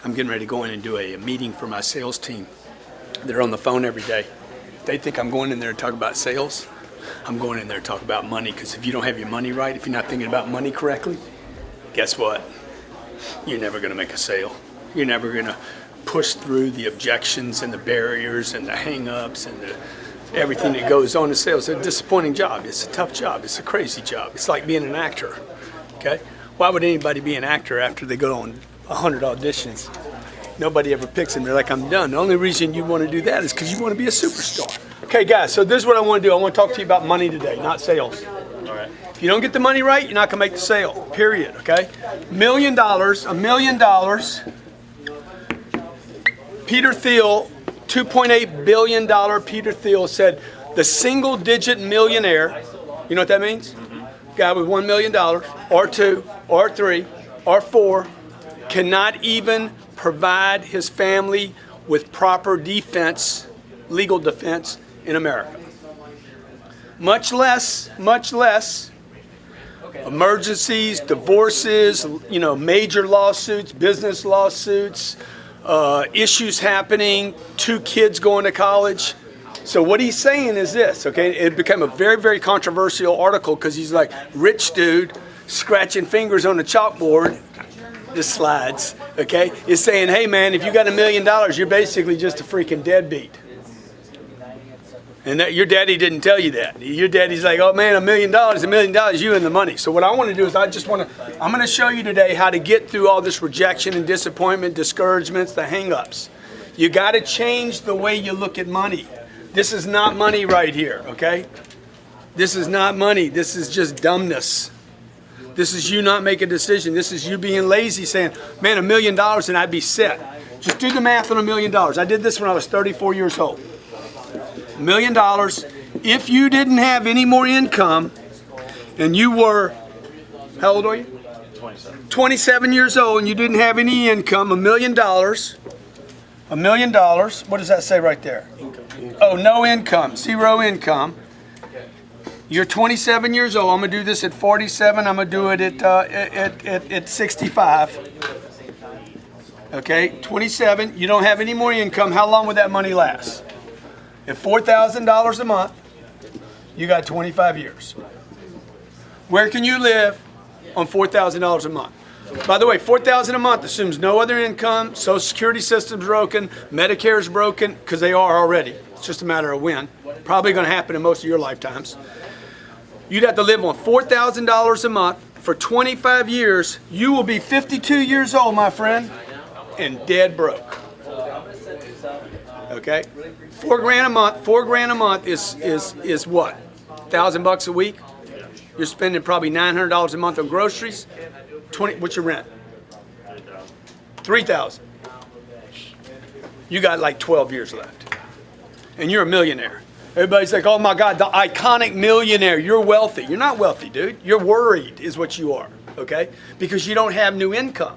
I'm getting ready to go in and do a meeting for my sales team. They're on the phone every day. They think I'm going in there to talk about sales. I'm going in there to talk about money, because if you don't have your money right, if you're not thinking about money correctly, guess what? You're never going to make a sale. You're never going to push through the objections and the barriers and the hang-ups and everything that goes on in sales. It's a disappointing job. It's a tough job. It's a crazy job. It's like being an actor, okay? Why would anybody be an actor after they go on 100 auditions? Nobody ever picks them. They're like, I'm done. The only reason you want to do that is because you want to be a superstar. Okay, guys, so this is what I want to do. I want to talk to you about money today, not sales. All right. If you don't get the money right, you're not going to make the sale, period, okay? $1 million. Peter Thiel, $2.8 billion. Peter Thiel said the single-digit millionaire, you know what that means? Guy with $1 million, or two, or three, or four, cannot even provide his family with proper defense, legal defense in America. Much less emergencies, divorces, major lawsuits, business lawsuits, issues happening, 2 kids going to college. So what he's saying is this, okay? It became a very, very controversial article because he's like, rich dude scratching fingers on the chalkboard, the slides, okay, is saying, hey man, if you got $1 million, you're basically just a freaking deadbeat. And that your daddy didn't tell you that. Your daddy's like, oh man, $1 million, you and the money. So what I want to do is I'm going to show you today how to get through all this rejection and disappointment, discouragements, the hang-ups. You got to change the way you look at money. This is not money right here, okay? This is not money. This is just dumbness. This is you not making a decision. This is you being lazy, saying, man, $1 million and I'd be set. Just do the math on $1 million. I did this when I was 34 years old. $1 million. If you didn't have any more income and you were, how old are you? 27. 27 years old and you didn't have any income, $1 million. $1 million. What does that say right there? Oh, no income, 0 income. You're 27 years old. I'm going to do this at 47. I'm going to do it at 65. Okay, 27. You don't have any more income. How long would that money last? At $4,000 a month, you got 25 years. Where can you live on $4,000 a month? By the way, $4,000 a month assumes no other income, Social Security system's broken, Medicare is broken, because they are already. It's just a matter of when. Probably going to happen in most of your lifetimes. You'd have to live on $4,000 a month for 25 years. You will be 52 years old, my friend, and dead broke. Okay? $4,000 a month is what? $1,000 a week? You're spending probably $900 a month on groceries. What's your rent? $3,000. You got like 12 years left. And you're a millionaire. Everybody's like, oh my God, the iconic millionaire. You're wealthy. You're not wealthy, dude. You're worried is what you are, okay? Because you don't have new income.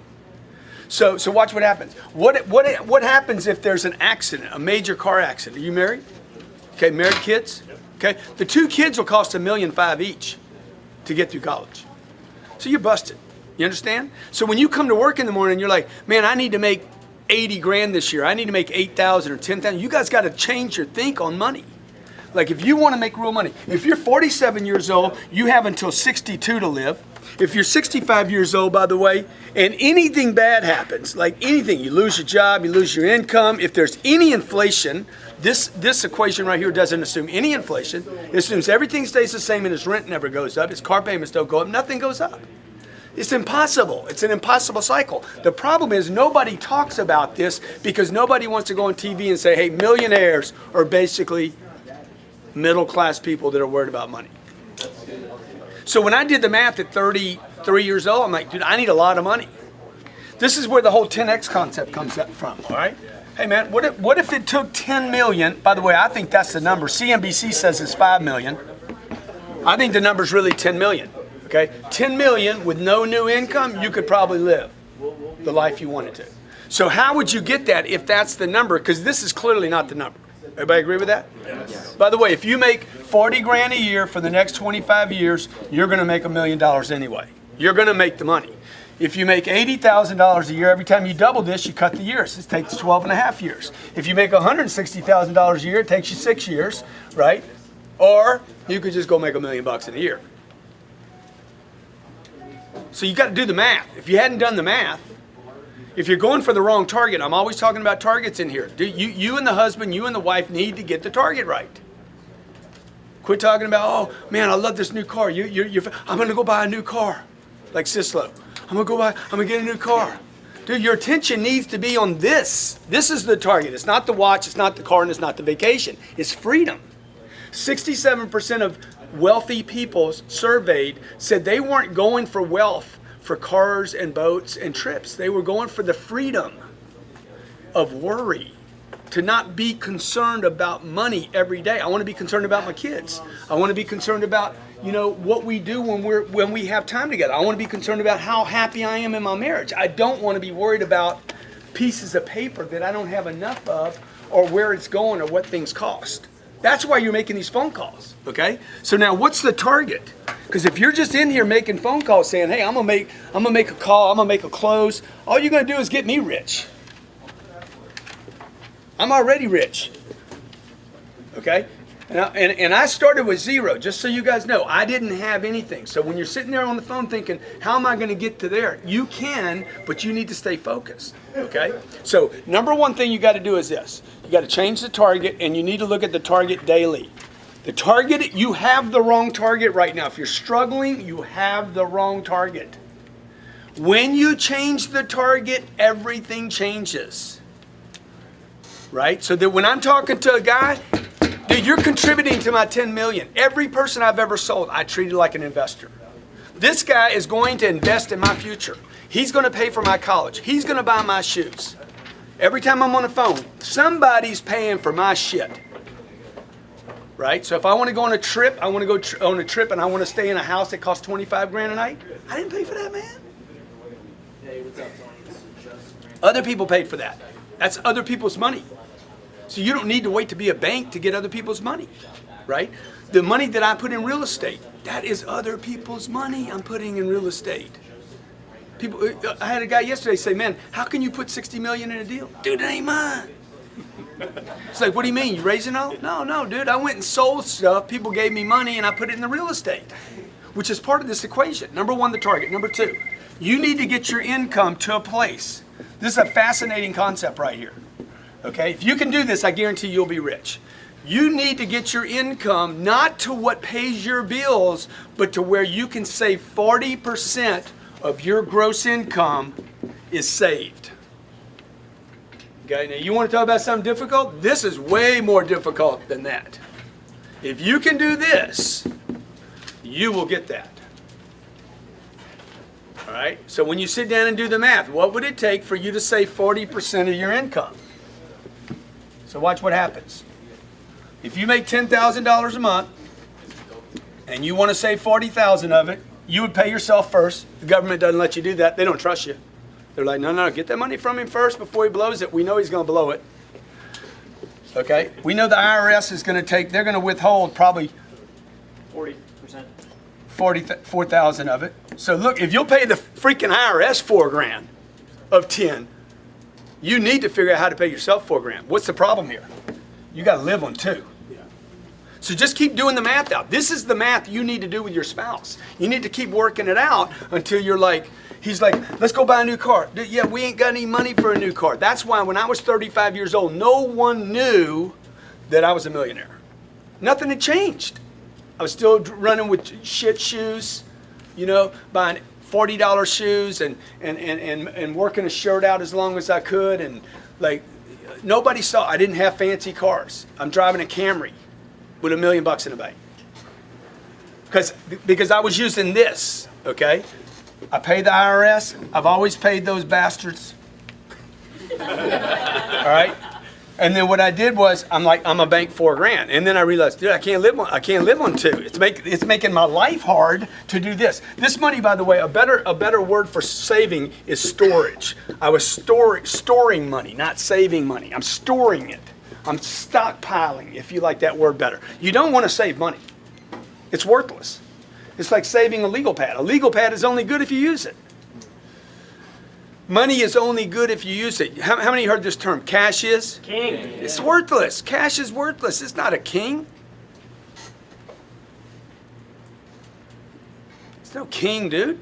So watch what happens. What happens if there's an accident, a major car accident? Are you married? Okay, married kids? Okay, the 2 kids will cost $1.5 million each to get through college. So you're busted. You understand? So when you come to work in the morning, you're like, man, I need to make 80 grand this year. I need to make 8,000 or 10,000. You guys got to change your think on money. Like if you want to make real money, if you're 47 years old, you have until 62 to live. If you're 65 years old, by the way, and anything bad happens, like anything, you lose your job, you lose your income, if there's any inflation, this equation right here doesn't assume any inflation. It assumes everything stays the same and his rent never goes up, his car payments don't go up, nothing goes up. It's impossible. It's an impossible cycle. The problem is nobody talks about this because nobody wants to go on TV and say, hey, millionaires are basically middle-class people that are worried about money. So when I did the math at 33 years old, I'm like, dude, I need a lot of money. This is where the whole 10X concept comes up from, all right? Hey, man, what if it took 10 million? By the way, I think that's the number. CNBC says it's 5 million. I think the number's really 10 million, okay? 10 million with no new income, you could probably live the life you wanted to. So how would you get that if that's the number? Because this is clearly not the number. Everybody agree with that? Yes. By the way, if you make 40 grand a year for the next 25 years, you're going to make $1 million anyway. You're going to make the money. If you make $80,000 a year, every time you double this, you cut the years. It takes 12 and a half years. If you make $160,000 a year, it takes you 6 years, right? Or you could just go make $1 million in a year. So you got to do the math. If you hadn't done the math, if you're going for the wrong target, I'm always talking about targets in here. You and the husband, you and the wife need to get the target right. Quit talking about, oh man, I love this new car. I'm going to go buy a new car, like Sislo. I'm gonna get a new car. Dude, your attention needs to be on this. This is the target. It's not the watch, it's not the car, and it's not the vacation. It's freedom. 67% of wealthy people surveyed said they weren't going for wealth for cars and boats and trips. They were going for the freedom of worry, to not be concerned about money every day. I want to be concerned about my kids. I want to be concerned about what we do when we have time together. I want to be concerned about how happy I am in my marriage. I don't want to be worried about pieces of paper that I don't have enough of, or where it's going, or what things cost. That's why you're making these phone calls, okay? So now what's the target? Because if you're just in here making phone calls saying, hey, I'm gonna make a call, I'm gonna make a close, all you're gonna do is get me rich. I'm already rich, okay? And I started with zero, just so you guys know. I didn't have anything. So when you're sitting there on the phone thinking, how am I going to get to there? You can, but you need to stay focused, okay? So number one thing you got to do is this. You got to change the target, and you need to look at the target daily. The target, you have the wrong target right now. If you're struggling, you have the wrong target. When you change the target, everything changes, right? So that when I'm talking to a guy, dude, you're contributing to my 10 million. Every person I've ever sold, I treated like an investor. This guy is going to invest in my future. He's going to pay for my college. He's going to buy my shoes. Every time I'm on the phone, somebody's paying for my shit. Right? So if I want to go on a trip, I want to go on a trip and I want to stay in a house that costs 25 grand a night. I didn't pay for that, man. Hey, what's up, Tony? Other people paid for that. That's other people's money. So you don't need to wait to be a bank to get other people's money, right? The money that I put in real estate, that is other people's money I'm putting in real estate. People, I had a guy yesterday say, man, how can you put 60 million in a deal? Dude, it ain't mine. It's like, what do you mean? You raising all? No, dude, I went and sold stuff. People gave me money and I put it in the real estate, which is part of this equation. Number one, the target. Number two, you need to get your income to a place. This is a fascinating concept right here. Okay, if you can do this, I guarantee you'll be rich. You need to get your income not to what pays your bills, but to where you can save 40% of your gross income is saved. Okay, now you want to talk about something difficult? This is way more difficult than that. If you can do this, you will get that. All right, so when you sit down and do the math, what would it take for you to save 40% of your income? So watch what happens. If you make $10,000 a month and you want to save $40,000 of it, you would pay yourself first. The government doesn't let you do that. They don't trust you. They're like, no, get that money from him first before he blows it. We know he's going to blow it. Okay? We know the IRS is going to they're going to withhold probably 40%. 4,000 of it. So look, if you'll pay the freaking IRS $4,000 of 10, you need to figure out how to pay yourself $4,000. What's the problem here? You got to live on 2. Yeah. So just keep doing the math out. This is the math you need to do with your spouse. You need to keep working it out until you're like, he's like, let's go buy a new car. Yeah, we ain't got any money for a new car. That's why when I was 35 years old, no one knew that I was a millionaire. Nothing had changed. I was still running with shit shoes, buying $40 shoes and working a shirt out as long as I could, and like nobody saw. I didn't have fancy cars. I'm driving a Camry with $1 million in the bank because I was using this. Okay, I pay the IRS. I've always paid those bastards. All right. And then what I did was, I'm a bank $4,000, and then I realized, dude, I can't live on 2. It's making my life hard to do this. This money, by the way, a better word for saving is storage. I was storing money, not saving money. I'm storing it. I'm stockpiling, if you like that word better. You don't want to save money. It's worthless. It's like saving a legal pad. A legal pad is only good if you use it. Money is only good if you use it. How many heard this term? Cash is? King. It's worthless. Cash is worthless. It's not a king. It's no king, dude.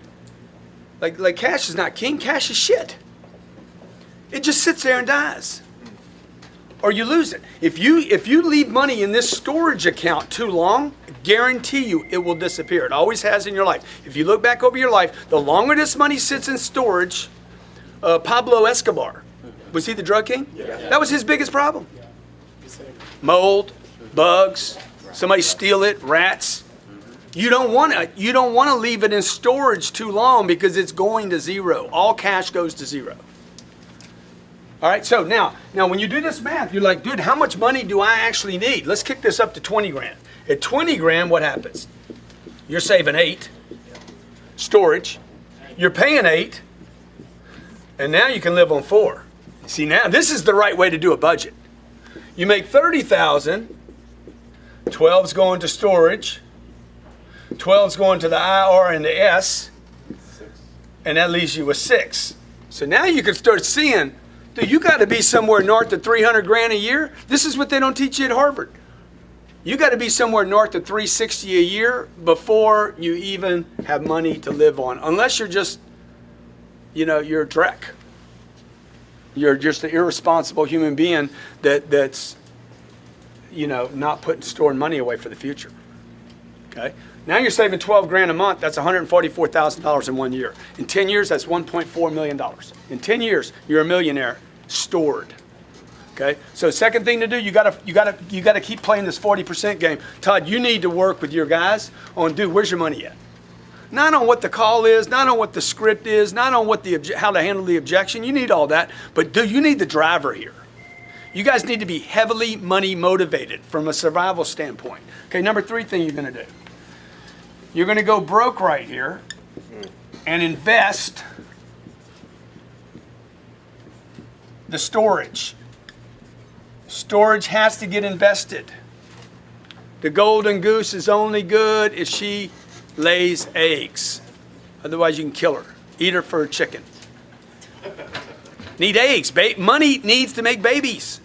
Like cash is not king. Cash is shit. It just sits there and dies. Or you lose it. If you leave money in this storage account too long, guarantee you it will disappear. It always has in your life. If you look back over your life, the longer this money sits in storage, Pablo Escobar, was he the drug king? Yeah. That was his biggest problem. Mold, bugs, somebody steal it, rats. You don't want to leave it in storage too long because it's going to zero. All cash goes to zero. All right, so now when you do this math, you're like, dude, how much money do I actually need? Let's kick this up to 20 grand. At 20 grand, what happens? You're saving 8. Storage. You're paying 8. And now you can live on 4. See, now this is the right way to do a budget. You make 30,000. 12's going to storage. 12's going to the IR and the S. And that leaves you with 6. So now you can start seeing, dude, you got to be somewhere north of 300 grand a year. This is what they don't teach you at Harvard. You got to be somewhere north of 360 a year before you even have money to live on. Unless you're just, you're a dreck. You're just an irresponsible human being that's, not storing money away for the future. Okay? Now you're saving 12 grand a month. That's $144,000 in 1 year. In 10 years, that's $1.4 million. In 10 years, you're a millionaire stored. Okay? So second thing to do, you gotta keep playing this 40% game. Todd, you need to work with your guys on, dude, where's your money at? Not on what the call is, not on what the script is, not on what how to handle the objection. You need all that, but dude, you need the driver here. You guys need to be heavily money motivated from a survival standpoint. Okay, number 3 thing you're gonna do. You're gonna go broke right here and invest the storage. Storage has to get invested. The golden goose is only good if she lays eggs. Otherwise, you can kill her. Eat her for a chicken. Need eggs. Money needs to make babies,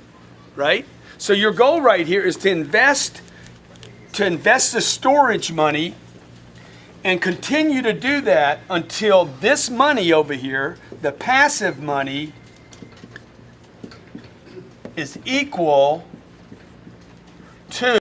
right? So your goal right here is to invest the storage money and continue to do that until this money over here, the passive money, is equal to